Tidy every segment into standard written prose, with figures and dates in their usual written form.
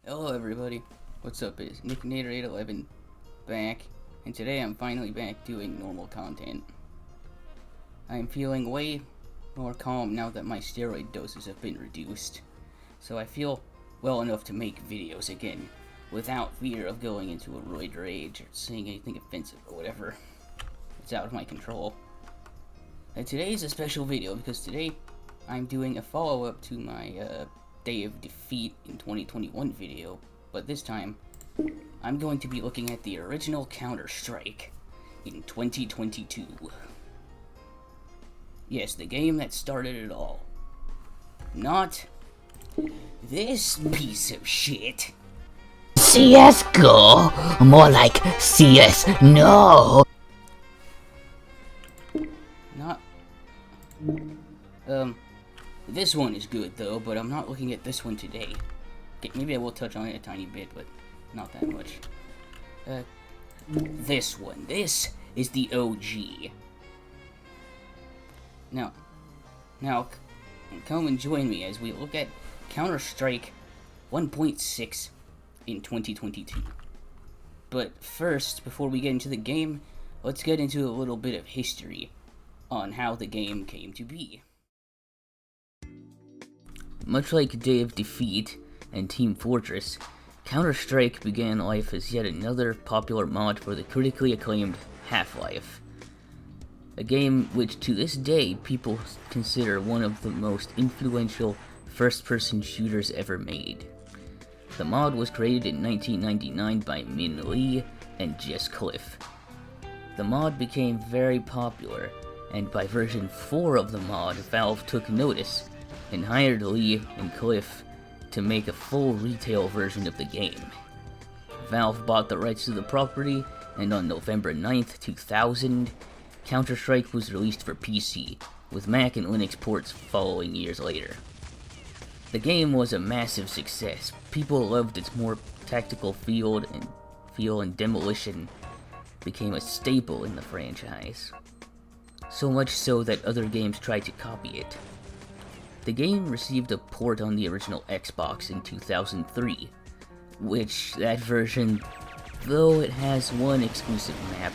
Hello everybody, what's up? It's Nicknator811 back, and today I'm finally back doing normal content. I'm feeling way more calm now that my steroid doses have been reduced, so I feel well enough to make videos again, without fear of going into a roid rage or saying anything offensive or whatever. It's out of my control. And today is a special video because today I'm doing a follow-up to my Day of Defeat in 2021 video, but this time I'm going to be looking at the original Counter Strike in 2022. Yes, the game that started it all. Not this piece of shit. Csgo, more like CS no. Not this one is good though, but I'm not looking at this one today. Okay, maybe I will touch on it a tiny bit, but not that much. This one. This is the OG. Now, come and join me as we look at Counter Strike 1.6 in 2022. But first, before we get into the game, let's get into a little bit of history on how the game came to be. Much like Day of Defeat and Team Fortress, Counter-Strike began life as yet another popular mod for the critically acclaimed Half-Life. A game which to this day people consider one of the most influential first-person shooters ever made. The mod was created in 1999 by Min Lee and Jess Cliff. The mod became very popular, and by version 4 of the mod, Valve took notice and hired Lee and Cliff to make a full retail version of the game. Valve bought the rights to the property, and on November 9th, 2000, Counter-Strike was released for PC, with Mac and Linux ports following years later. The game was a massive success. People loved its more tactical feel, and demolition became a staple in the franchise. So much so that other games tried to copy it. The game received a port on the original Xbox in 2003, which that version, though it has one exclusive map,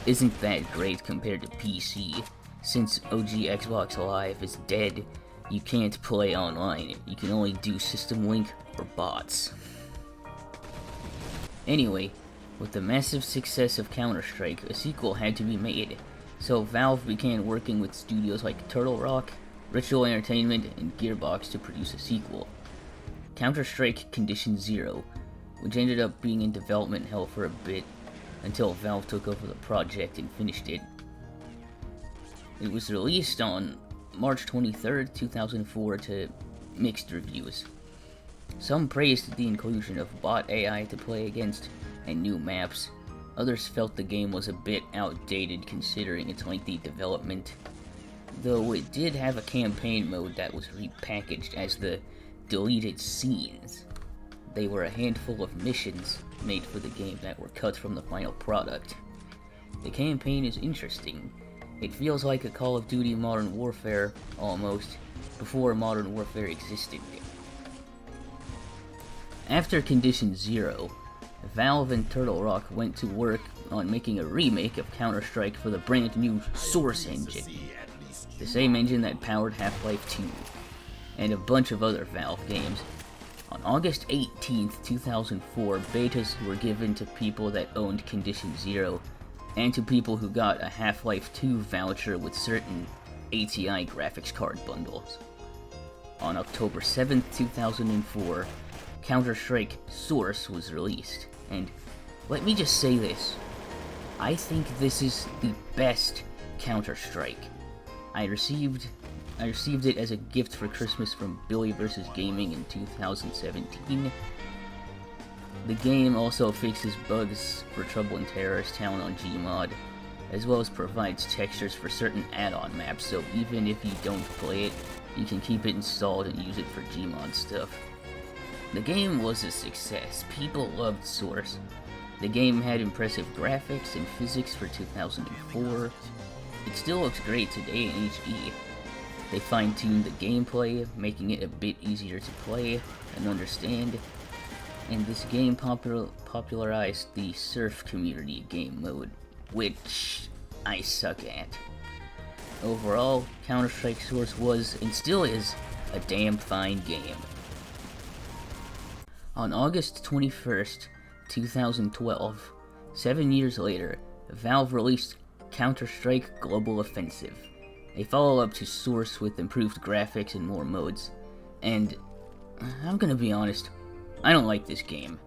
isn't that great compared to PC. Since OG Xbox Live is dead, you can't play online, you can only do System Link or bots. Anyway, with the massive success of Counter-Strike, a sequel had to be made, so Valve began working with studios like Turtle Rock, Ritual Entertainment, and Gearbox to produce a sequel, Counter-Strike Condition Zero, which ended up being in development hell for a bit until Valve took over the project and finished it. It was released on March 23rd, 2004 to mixed reviews. Some praised the inclusion of bot AI to play against and new maps. Others felt the game was a bit outdated considering its lengthy development, though it did have a campaign mode that was repackaged as the deleted scenes. They were a handful of missions made for the game that were cut from the final product. The campaign is interesting. It feels like a Call of Duty Modern Warfare, almost, before Modern Warfare existed. After Condition Zero, Valve and Turtle Rock went to work on making a remake of Counter-Strike for the brand new Source engine, the same engine that powered Half-Life 2, and a bunch of other Valve games. On August 18th, 2004, betas were given to people that owned Condition Zero, and to people who got a Half-Life 2 voucher with certain ATI graphics card bundles. On October 7th, 2004, Counter-Strike Source was released, and let me just say this, I think this is the best Counter-Strike. I received it as a gift for Christmas from Billy vs. Gaming in 2017. The game also fixes bugs for Trouble in Terrorist Town on Gmod, as well as provides textures for certain add-on maps, so even if you don't play it, you can keep it installed and use it for Gmod stuff. The game was a success. People loved Source. The game had impressive graphics and physics for 2004. It still looks great today in HD. They fine-tuned the gameplay, making it a bit easier to play and understand, and this game popularized the surf community game mode, which I suck at. Overall, Counter-Strike Source was, and still is, a damn fine game. On August 21st, 2012, 7 years later, Valve released Counter-Strike Global Offensive, a follow-up to Source with improved graphics and more modes. And I'm gonna be honest, I don't like this game.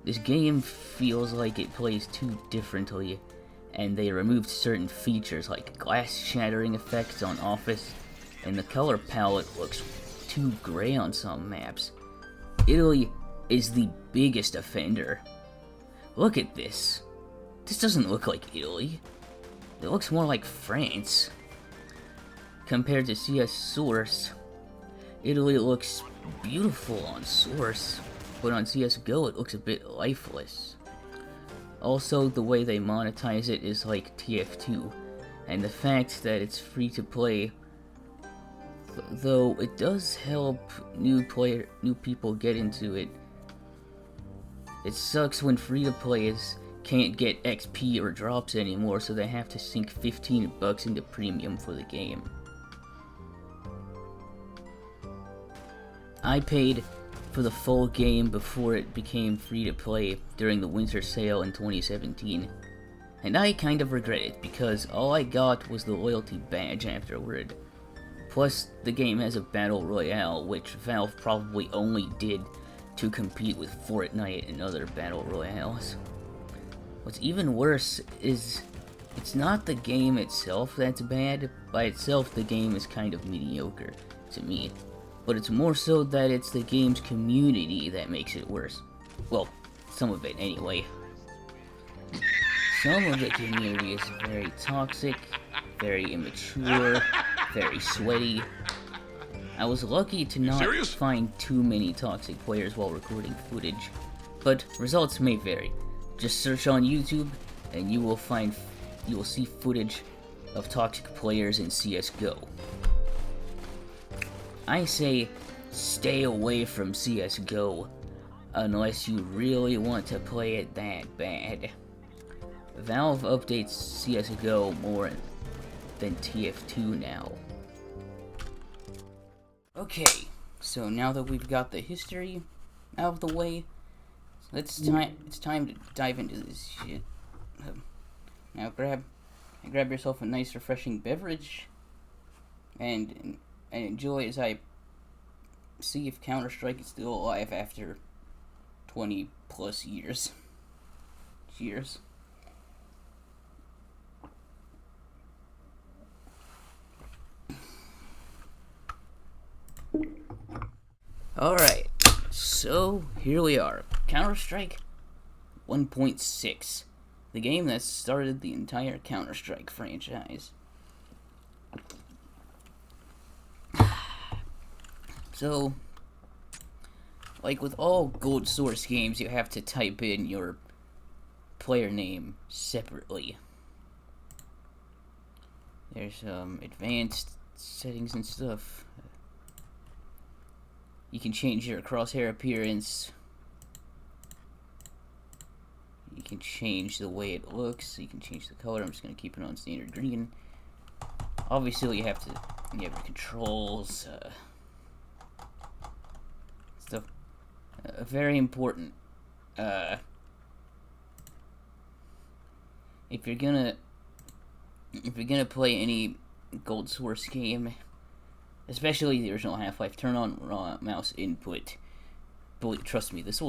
This game feels like it plays too differently, and they removed certain features like glass shattering effects on Office, and the color palette looks too gray on some maps. Italy is the biggest offender. Look at this. This doesn't look like Italy. It looks more like France. Compared to CS Source, Italy looks beautiful on Source, but on CSGO it looks a bit lifeless. Also, the way they monetize it is like TF2, and the fact that it's free to play, though it does help new people get into it. It sucks when free to players can't get XP or drops anymore, so they have to sink $15 into premium for the game. I paid for the full game before it became free to play during the winter sale in 2017, and I kind of regret it because all I got was the loyalty badge afterward. Plus, the game has a battle royale, which Valve probably only did to compete with Fortnite and other battle royales. What's even worse is it's not the game itself that's bad. By itself, the game is kind of mediocre to me. But it's more so that it's the game's community that makes it worse. Well, some of it anyway. Some of the community is very toxic, very immature, very sweaty. I was lucky to not find too many toxic players while recording footage, but results may vary. Just search on YouTube and you will see footage of toxic players in CSGO. I say stay away from CSGO unless you really want to play it that bad. Valve updates CSGO more than TF2 now. Okay, so now that we've got the history out of the way, it's time to dive into this shit. Now grab yourself a nice refreshing beverage and enjoy as I see if Counter-Strike is still alive after 20 plus years. Cheers. Alright, so here we are. Counter-Strike 1.6. The game that started the entire Counter-Strike franchise. So, like with all Gold Source games, you have to type in your player name separately. There's advanced settings and stuff. You can change your crosshair appearance. You can change the way it looks. You can change the color. I'm just going to keep it on standard green. Obviously, you have your controls. Stuff. Very important. If you're gonna play any Gold Source game, especially the original Half-Life, turn on raw mouse input. But trust me, this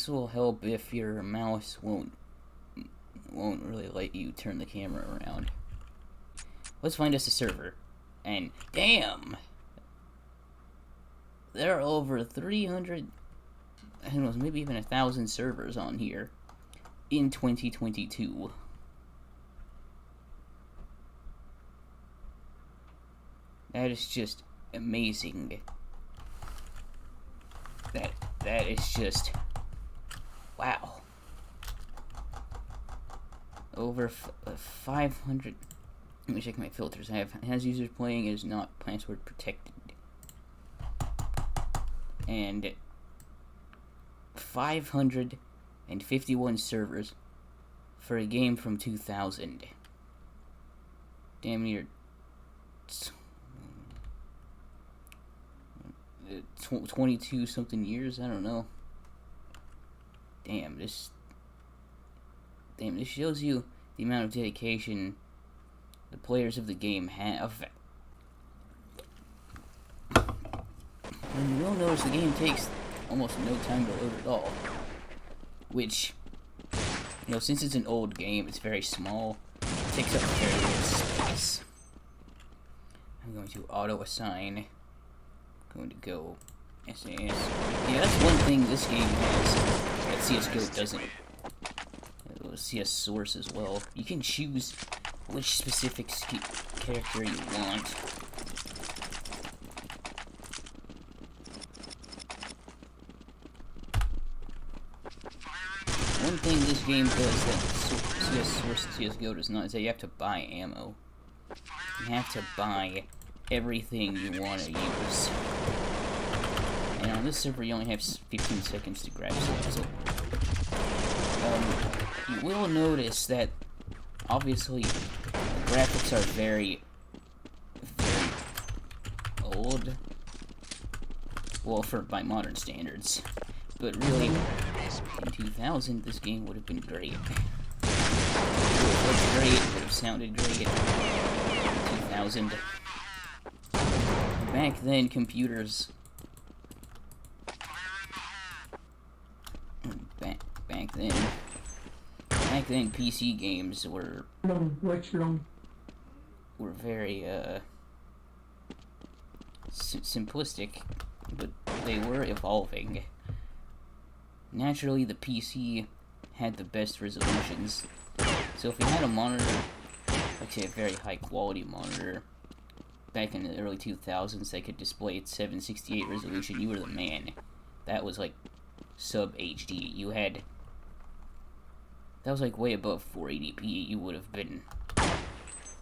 will help if your mouse won't really let you turn the camera around. Let's find us a server, and damn, there are over 300, I don't know, maybe even 1,000 servers on here in 2022. That is just amazing. That is just, wow. Over 500. Let me check my filters. Has users playing is not password protected. And 551 servers for a game from 2000. Damn near 22 something years. I don't know. Damn, this shows you the amount of dedication the players of the game have. And you will notice the game takes almost no time to load at all. Which, you know, since it's an old game, it's very small. It takes up very little space. I'm going to auto-assign. I'm going to go SAS. Yeah, that's one thing this game has that CSGO doesn't. CS Source as well. You can choose which specific character you want. One thing this game does that CS Source CSGO does not is that you have to buy ammo. You have to buy everything you want to use. And on this server you only have 15 seconds to grab stuff, so you will notice that obviously the graphics are very, very old. Well, by modern standards. But really, in 2000, this game would have been great. It would have looked great, it would have sounded great. In 2000. Back then, computers... Back then, PC games were very, simplistic, but they were evolving. Naturally, the PC had the best resolutions, so if you had a monitor, like say a very high quality monitor, back in the early 2000s that could display at 768 resolution, you were the man. That was like sub HD. You had... That was like way above 480p. You would have been...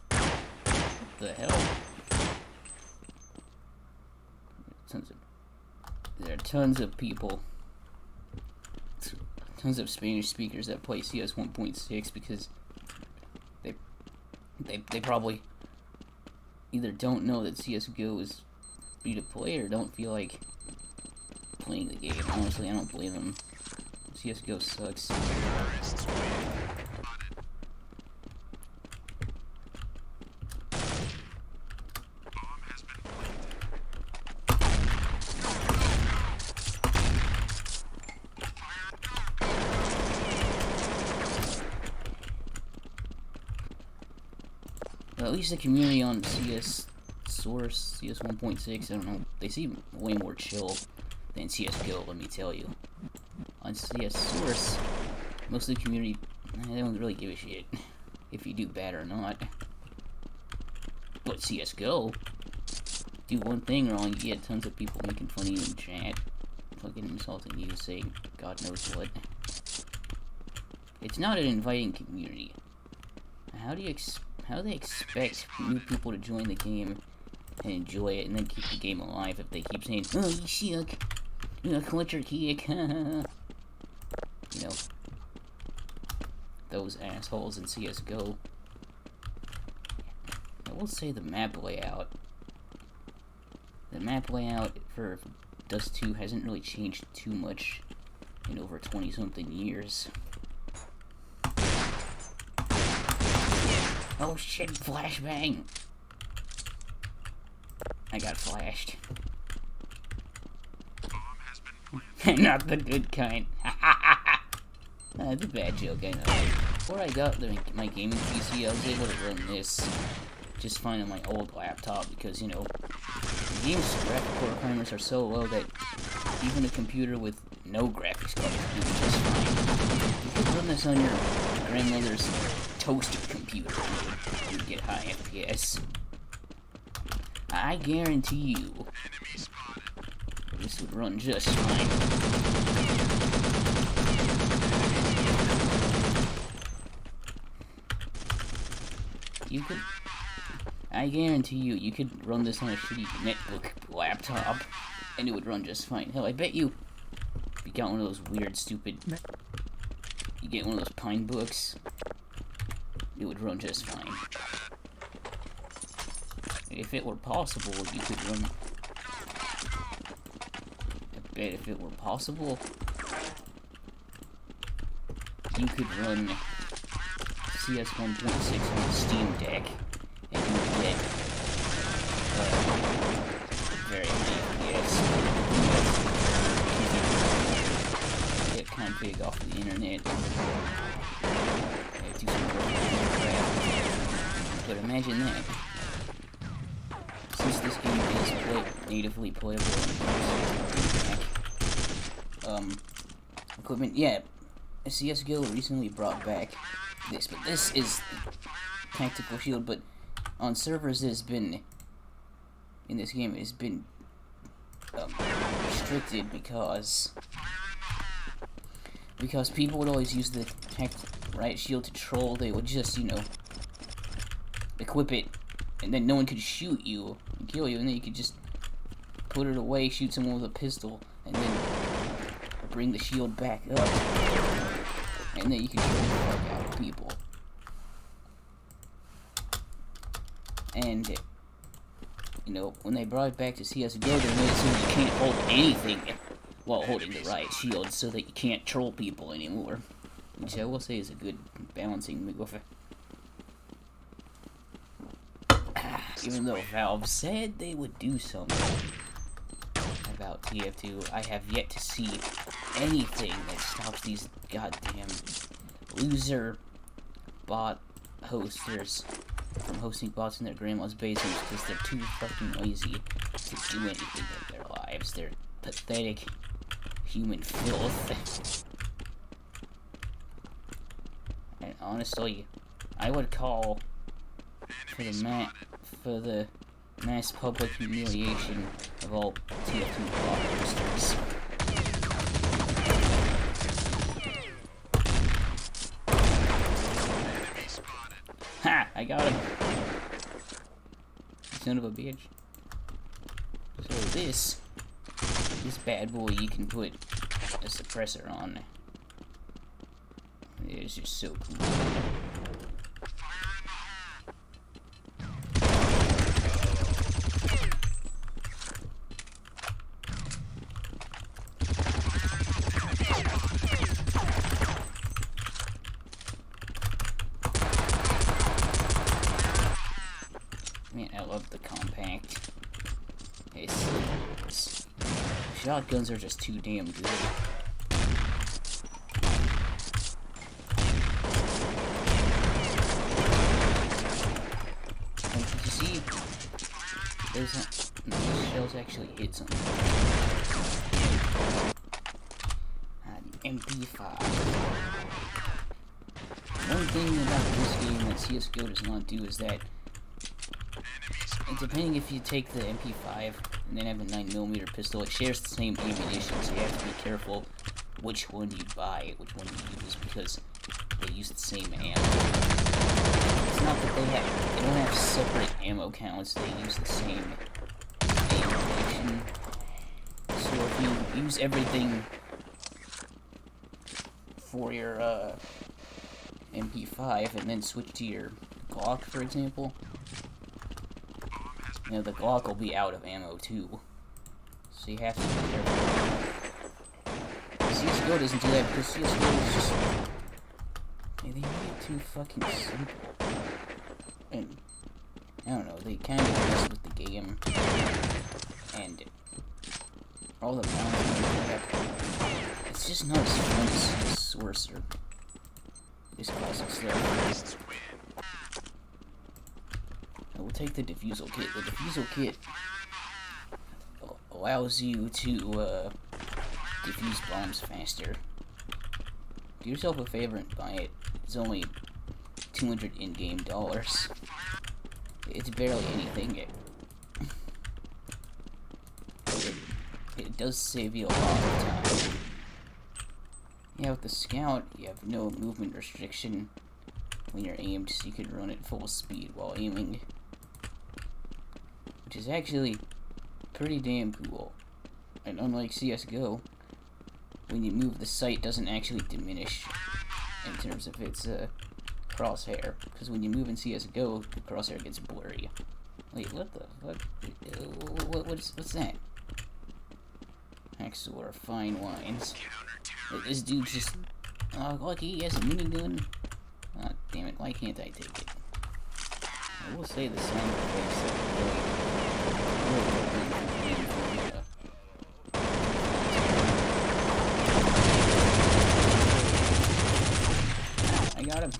What the hell? There are tons of people... Tons of Spanish speakers that play CS 1.6 because they probably either don't know that CSGO is free to play or don't feel like playing the game. Honestly, I don't blame them. CSGO sucks. Well, at least the community on CS Source, CS 1.6, I don't know, they seem way more chill than CSGO, let me tell you. On CS Source, most of the community, they don't really give a shit if you do bad or not. But CSGO, do one thing wrong, you get tons of people making fun of you in chat, fucking insulting you, saying God knows what. It's not an inviting community. How do they expect new people to join the game and enjoy it and then keep the game alive if they keep saying, oh, you suck, culture kick, you know, those assholes in CSGO. I will say the map layout for Dust 2 hasn't really changed too much in over 20-something years. Oh shit, flashbang! I got flashed. Not the good kind. That's a bad joke, I know. Before I got my gaming PC, I was able to run this just fine on my old laptop because, you know, the game's graphical requirements are so low that even a computer with no graphics card can do just fine. You could run this on your grandmother's toaster computer and you'd get high FPS. I guarantee you this would run just fine. I guarantee you could run this on a shitty netbook laptop and it would run just fine. Hell, I bet you you got one of those weird, stupid... You get one of those pine books, it would run just fine. If it were possible, you could run... I bet if it were possible, you could run CS 1.6 on Steam Deck, and you would get very high FPS. Get kind of big off the internet. Do some work on crap. But imagine that. Since this game is natively playable on equipment, yeah, Csgo recently brought back this, but this is tactical shield, but on servers it has been, in this game it has been restricted because people would always use the riot shield to troll. They would just, you know, equip it, and then no one could shoot you and kill you, and then you could just put it away, shoot someone with a pistol, and then bring the shield back up, and then you can shoot the fuck out of people. And, you know, when they brought it back to CSGO, they made it so you can't hold anything while holding the riot shield, so that you can't troll people anymore. Which I will say is a good balancing move. Even though Valve said they would do something about TF2, I have yet to see anything that stops these goddamn loser bot hosters from hosting bots in their grandma's basements because they're too fucking lazy to do anything with their lives. They're pathetic human filth. And honestly, I would call for the mass public humiliation of all TF2 bot hosters. Ha! I got him! Son of a bitch. So this bad boy you can put a suppressor on. It is just so cool. Man, I love the compact. Shotguns are just too damn good. And did you see? Those shells actually hit something. The MP5. One thing about this game that CSGO does not do is that, depending if you take the MP5 and then have a 9mm pistol, it shares the same ammunition, so you have to be careful which one you buy, which one you use, because they use the same ammo. It's not that they don't have separate ammo counts, they use the same ammunition. So if you use everything for your MP5 and then switch to your Glock, for example, you know, the Glock will be out of ammo too. So you have to be careful. CSGO doesn't do that because CSGO is just... they made it too fucking simple. And, I don't know, they kind of mess with the game. And all the balance, it's just not as fun as Source or this classic stuff. We'll take the defusal kit. The defusal kit allows you to defuse bombs faster. Do yourself a favor and buy it. It's only 200 in-game dollars. It's barely anything. It does save you a lot of time. Yeah, with the Scout, you have no movement restriction when you're aimed, so you can run at full speed while aiming. Which is actually pretty damn cool. And unlike CSGO, when you move, the sight doesn't actually diminish in terms of its crosshair. Because when you move in CSGO, the crosshair gets blurry. Wait, what the fuck? What's that? Haxor, fine wines. This dude just... Oh, look, he has a minigun. Ah, damn it, why can't I take it? I will say the sound effects are really I got him.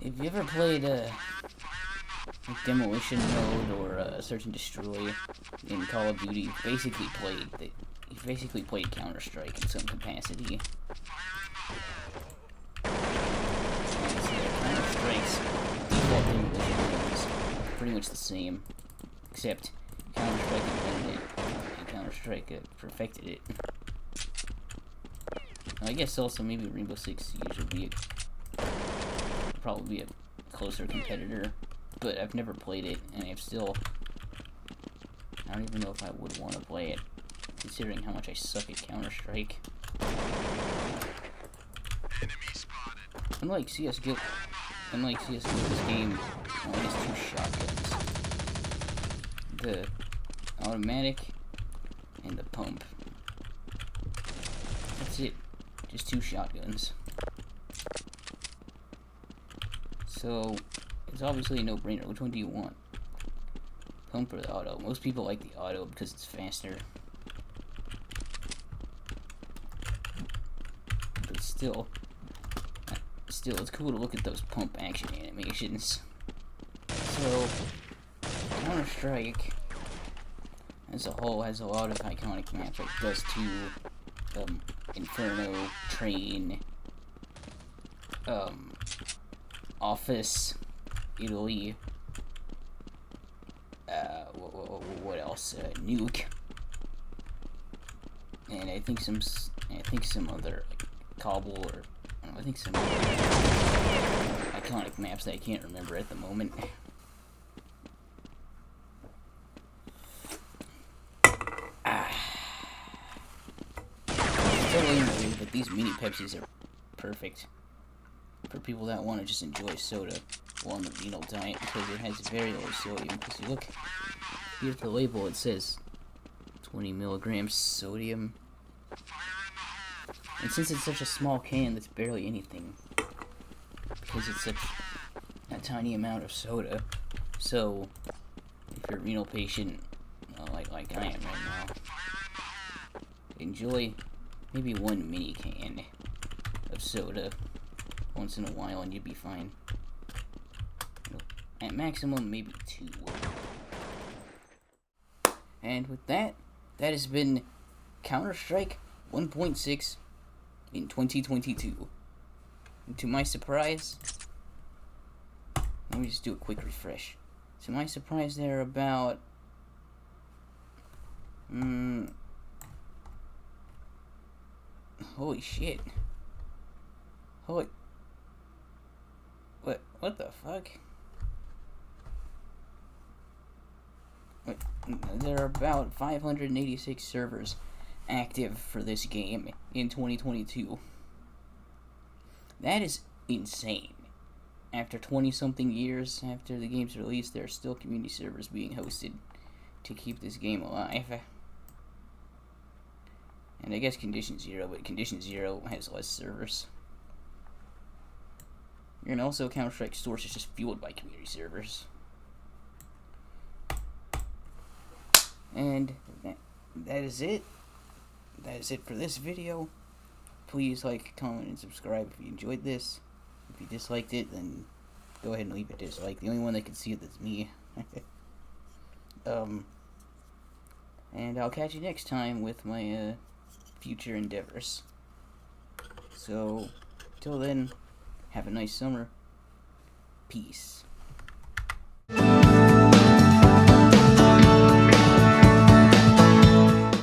If you ever played like Demolition Mode or Search and Destroy in Call of Duty, you've basically played Counter Strike in some capacity. Counter Strike's default Demolition is pretty much the same, except Counter Strike invented it and Counter Strike perfected it. I guess also maybe Rainbow Six Siege would be probably a closer competitor, but I've never played it, and I don't even know if I would want to play it, considering how much I suck at Counter-Strike. Unlike CSGO, this game only has 2 shotguns. The automatic and the pump. That's it. Just 2 shotguns. So, it's obviously a no-brainer. Which one do you want? Pump or the auto? Most people like the auto because it's faster. But still, it's cool to look at those pump action animations. So, Counter-Strike, as a whole, has a lot of iconic maps, like Dust 2, Inferno, Train, Office, Italy, what else? Nuke, and I think some other like, Cobble or I think some other iconic maps that I can't remember at the moment. Totally unrelated, but these mini Pepsis are perfect for people that want to just enjoy soda while on the renal diet, because it has very low sodium. Because you look here at the label, it says 20 milligrams sodium, and since it's such a small can, that's barely anything, because it's such a tiny amount of soda. So if you're a renal patient, like I am right now, enjoy maybe 1 mini can of soda once in a while and you'd be fine. At maximum, maybe 2. And with that, that has been Counter-Strike 1.6 in 2022. And to my surprise, let me just do a quick refresh. To my surprise, there are about holy shit. What the fuck? There are about 586 servers active for this game in 2022. That is insane. After 20-something years after the game's release, there are still community servers being hosted to keep this game alive. And I guess Condition Zero, but Condition Zero has less servers. And also, Counter-Strike Source is just fueled by community servers. And that is it. That is it for this video. Please like, comment, and subscribe if you enjoyed this. If you disliked it, then go ahead and leave a dislike. The only one that can see it is me. And I'll catch you next time with my future endeavors. So, till then, have a nice summer. Peace.